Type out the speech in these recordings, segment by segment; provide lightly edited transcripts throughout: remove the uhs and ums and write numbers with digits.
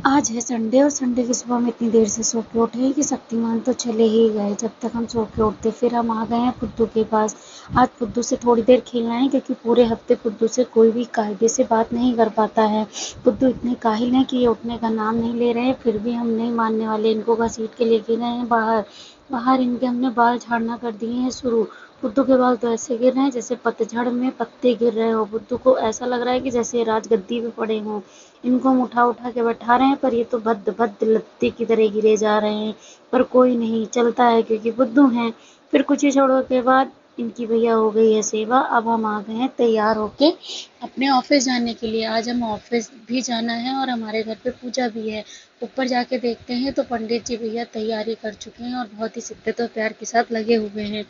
आज है संडे और संडे की सुबह में इतनी देर से सो के उठे हैं कि शक्तिमान तो चले ही गए जब तक हम सो के उठते। फिर हम आ गए हैं फुद्दू के पास। आज फुद्दू से थोड़ी देर खेलना है क्योंकि पूरे हफ्ते फुद्दू से कोई भी कायदे से बात नहीं कर पाता है। फुद्दू इतने काहिल हैं कि ये उठने का नाम नहीं ले रहे हैं, फिर भी हम नहीं मानने वाले। इनको घसीट के लेके गए हैं बाहर। बाहर इनके हमने बाल झाड़ना कर दिए हैं शुरू। फुद्दू के बाल तो ऐसे गिर रहे हैं जैसे पतझड़ में पत्ते गिर रहे हो। फुद्दू को ऐसा लग रहा है कि जैसे राजगद्दी पे पड़े हों। इनको हम उठा उठा के बैठा रहे हैं पर ये तो भद्द भद्द लत्ते की तरह गिरे जा रहे हैं। पर कोई नहीं, चलता है क्योंकि बुद्धू हैं। फिर कुछ ही क्षणों के बाद इनकी भैया हो गई है सेवा। अब हम आ गए हैं तैयार होके अपने ऑफिस जाने के लिए। आज हम ऑफिस भी जाना है और हमारे घर पे पूजा भी है। ऊपर जाके देखते हैं तो पंडित जी भैया तैयारी कर चुके हैं और बहुत ही शिद्दत और प्यार के साथ लगे हुए हैं।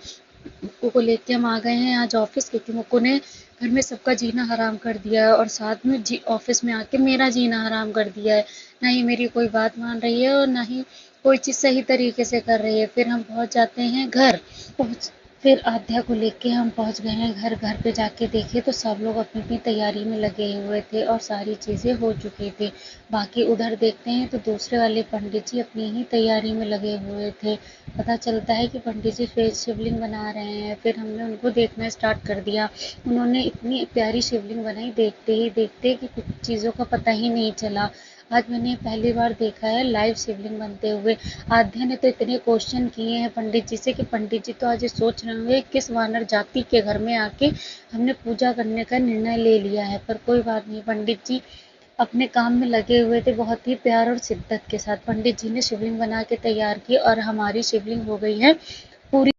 मुक्कू को लेके हम आ गए हैं आज ऑफिस, क्योंकि मुक्कू ने घर में सबका जीना हराम कर दिया है और साथ में ऑफिस में आके मेरा जीना हराम कर दिया है। ना ही मेरी कोई बात मान रही है और ना ही कोई चीज़ सही तरीके से कर रही है। फिर हम पहुंच जाते हैं घर। पहुंच फिर आध्या को लेके हम पहुंच गए हैं घर। घर पे जाके देखे तो सब लोग अपनी अपनी तैयारी में लगे हुए थे और सारी चीज़ें हो चुकी थी। बाकी उधर देखते हैं तो दूसरे वाले पंडित जी अपनी ही तैयारी में लगे हुए थे। पता चलता है कि पंडित जी फिर शिवलिंग बना रहे हैं। फिर हमने उनको देखना स्टार्ट कर दिया। उन्होंने इतनी प्यारी शिवलिंग बनाई देखते ही देखते कि कुछ चीज़ों का पता ही नहीं चला। आज मैंने पहली बार देखा है लाइव शिवलिंग बनते हुए। आध्या ने तो इतने क्वेश्चन किए हैं पंडित जी से कि पंडित जी तो आज ये सोच रहे होंगे किस वानर जाति के घर में आके हमने पूजा करने का निर्णय ले लिया है। पर कोई बात नहीं, पंडित जी अपने काम में लगे हुए थे बहुत ही प्यार और शिद्दत के साथ। पंडित जी ने शिवलिंग बना के तैयार की और हमारी शिवलिंग हो गई है पूरी।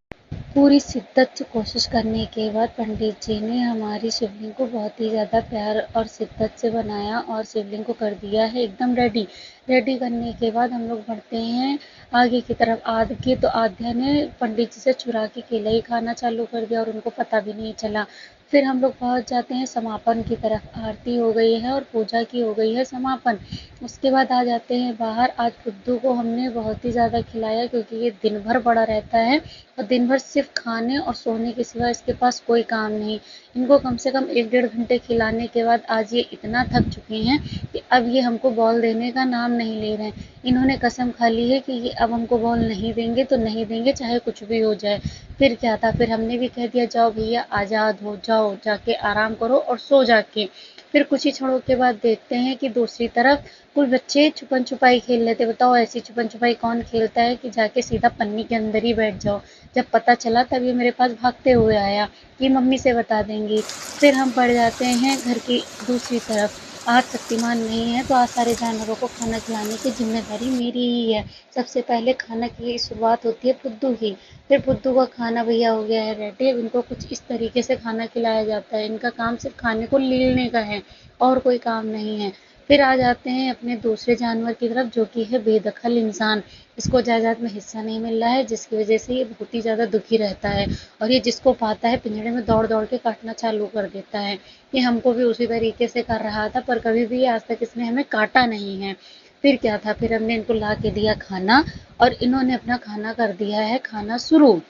पूरी शिद्दत से कोशिश करने के बाद पंडित जी ने हमारी शिवलिंग को बहुत ही ज़्यादा प्यार और शिद्दत से बनाया और शिवलिंग को कर दिया है एकदम रेडी। रेडी करने के बाद हम लोग बढ़ते हैं आगे की तरफ। आगे तो आध्या ने पंडित जी से चुरा के केला ही खाना चालू कर दिया और उनको पता भी नहीं चला। फिर हम लोग पहुंच जाते हैं समापन की तरफ। आरती हो गई है और पूजा की हो गई है समापन। उसके बाद आ जाते हैं बाहर। आज फुद्दू को हमने बहुत ही ज़्यादा खिलाया क्योंकि ये दिन भर बड़ा रहता है और दिन भर सिर्फ खाने और सोने के सिवा इसके पास कोई काम नहीं। इनको कम से कम 1 डेढ़ घंटे खिलाने के बाद आज ये इतना थक चुके हैं कि अब ये हमको बॉल देने का नाम नहीं ले रहे हैं। इन्होंने कसम खा ली है कि ये अब हमको बॉल नहीं देंगे तो नहीं देंगे, चाहे कुछ भी हो जाए। फिर क्या था, फिर हमने भी कह दिया जाओ भैया आज़ाद हो जाओ, जाके आराम करो और सो जाके। फिर कुछ ही क्षणों के बाद देखते हैं कि दूसरी तरफ कुछ बच्चे छुपन छुपाई खेल रहे थे। बताओ ऐसी छुपन छुपाई कौन खेलता है कि जाके सीधा पन्नी के अंदर ही बैठ जाओ। जब पता चला तब ये मेरे पास भागते हुए आया कि मम्मी से बता देंगी। फिर हम पड़ जाते हैं घर की दूसरी तरफ। आज शक्तिमान नहीं है तो आज सारे जानवरों को खाना खिलाने की जिम्मेदारी मेरी ही है। सबसे पहले खाना की शुरुआत होती है फुद्दू की। फिर फुद्दू का खाना भैया हो गया है रेडी। अब इनको कुछ इस तरीके से खाना खिलाया जाता है। इनका काम सिर्फ खाने को लीलने का है और कोई काम नहीं है। फिर आ जाते हैं अपने दूसरे जानवर की तरफ जो कि है बेदखल इंसान। इसको जायदाद में हिस्सा नहीं मिल रहा है जिसकी वजह से ये बहुत ही ज़्यादा दुखी रहता है और ये जिसको पाता है पिंजड़े में दौड़ दौड़ के काटना चालू कर देता है। ये हमको भी उसी तरीके से कर रहा था पर कभी भी आज तक इसने हमें काटा नहीं है। फिर क्या था, फिर हमने इनको ला के दिया खाना और इन्होंने अपना खाना कर दिया है खाना शुरू।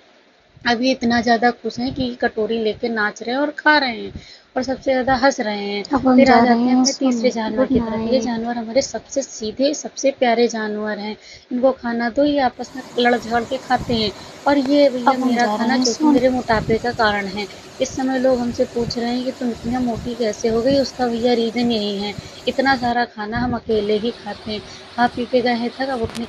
अब ये इतना ज़्यादा खुश हैं कि कटोरी लेके नाच रहे हैं और खा रहे हैं और सबसे ज़्यादा हंस रहे हैं। अब हम फिर आ जा रहे जाते हैं हैं अपने तीसरे सोने। जानवर गुड की तरफ। ये नाइट। जानवर हमारे सबसे सीधे सबसे प्यारे जानवर हैं। इनको खाना दो, ये आपस में लड़ झगड़ के खाते हैं। और ये भैया अब हम मेरा जा रहे खाना हैं जो कि सोने। मेरे मोटापे का कारण है। इस समय लोग हमसे पूछ रहे हैं कि तुम इतना मोटी कैसे हो गई, उसका भैया रीज़न यही है। इतना सारा खाना हम अकेले ही खाते हैं। खा पी के गए हैं थक, अब अपने